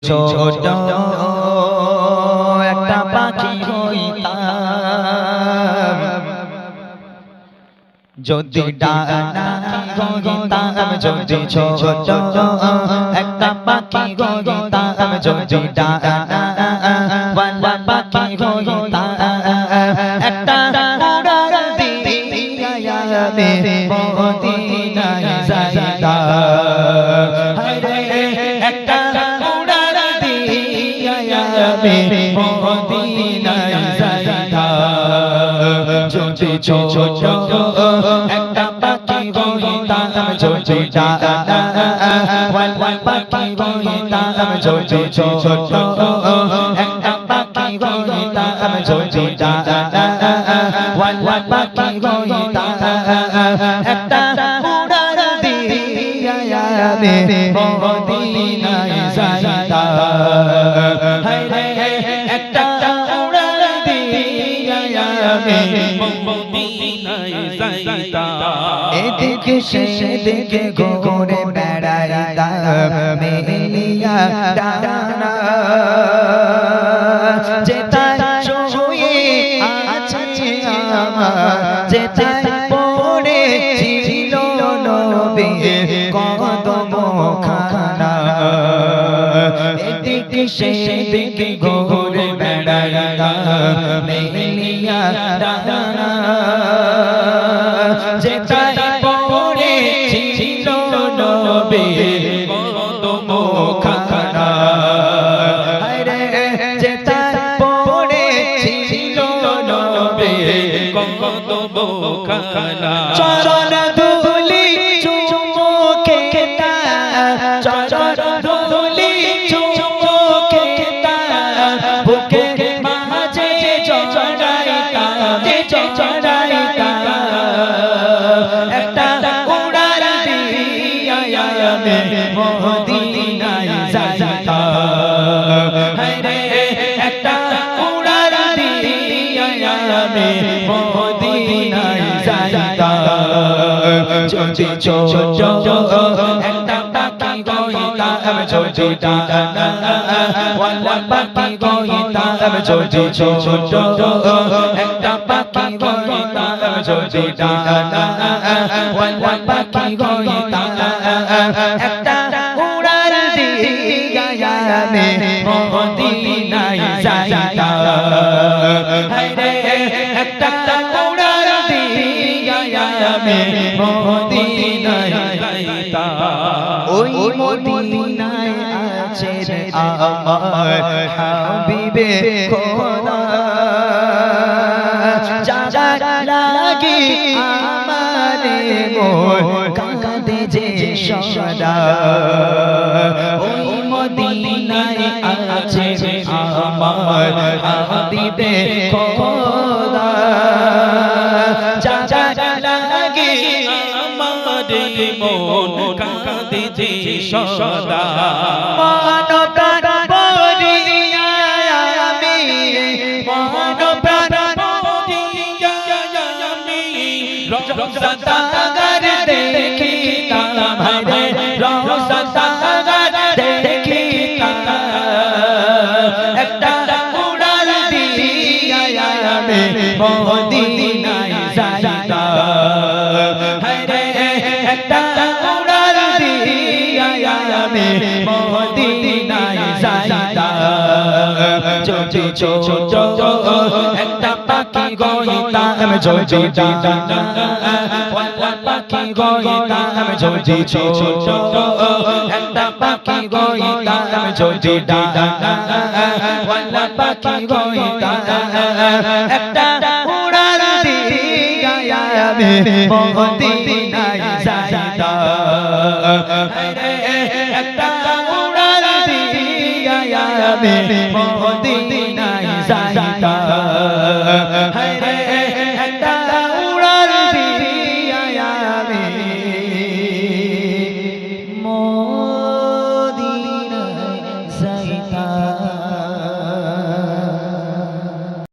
ছোট একটা পাখি হইতাম, যদি ডানা হইতাম, যদি ছোট একটা পাখি হইতাম, যদি ডানা ওয়ালা পাখি হইতাম, একটা উড়াল দিয়া আমি মদিনায় যাইতাম। একটা উড়াল দিয়া আমি মদিনায় যাইতাম। যদি ছোট একটা পাখি হইতাম, যদি ডানা ওয়ালা পাখি হইতাম, যদি ছোট একটা পাখি হইতাম, যদি ডানা ওয়ালা পাখি হইতাম, একটা উড়াল দিয়া আমি মদিনায় যাইতাম। হায়রে একটা উড়াল দিয়া আমি মদিনায় যাইতাম। এদিকে সেদিকে ঘুরে বেড়াইতাম, মেলিয়া ডানা যেতায় শুয়ে আছে আমার, যেতায় পড়েছিল নবীর কদম খানা। এদিকে সেদিকে ঘুরে বেড়াইতাম, মেলিয়া ডানা যেতায় পড়েছিল নবীর কদম খানা। হায়রে যেতায় পড়েছিল নবীর কদম খানা। চরণ ধুলি চুমুকে চরণ ধুলি চুমুকে বুকে মাঝে চড়াইতাম, চড়াইতাম। একটা উড়াল দিয়া আমি মদিনায় যাইতাম। হায়রে একটা উড়াল দিয়া আমি মদিনায় যাইতাম। যদি ছোট একটা পাখি হইতাম, যদি ডানা ওয়ালা পাখি হইতাম, যদি ছোট একটা পাখি হইতাম, যদি ডানা ওয়ালা পাখি হইতাম, একটা উড়াল দিয়া আমি মদিনায় যাইতাম। হায়রে একটা উড়াল দিয়া আমি মদিনায় যাইতাম। ওই মদিনায় আছে আমার হাবিবে খোদা, যার লাগি আমারে মন কাঁদে যে সদা। ওই মদিনায় আছে আমার হাবিবে খোদা, যার লাগি আমারে মন কাঁদে যে সদা। মন প্রাণ ভরিয়া আমি, মন প্রাণ ভরিয়া আমি রওজা তাগার দেখিতাম। হায়রে রওজা তাগার দেখিতাম। একটা উড়াল দিয়া আমি মদিনায় যাইতাম। হায়রে একটা উড়াল দিয়া আমি মদিনায় যাইতাম। যদি ছোট একটা পাখি হইতাম, যদি ডানা ওয়ালা পাখি হইতাম, যদি ছোট একটা পাখি হইতাম, যদি ডানা ওয়ালা পাখি হইতাম, একটা উড়াল দিয়া আমি মদিনায় যাইতাম। হায়রে একটা উড়াল দিয়া আমি মদিনায় যাইতাম।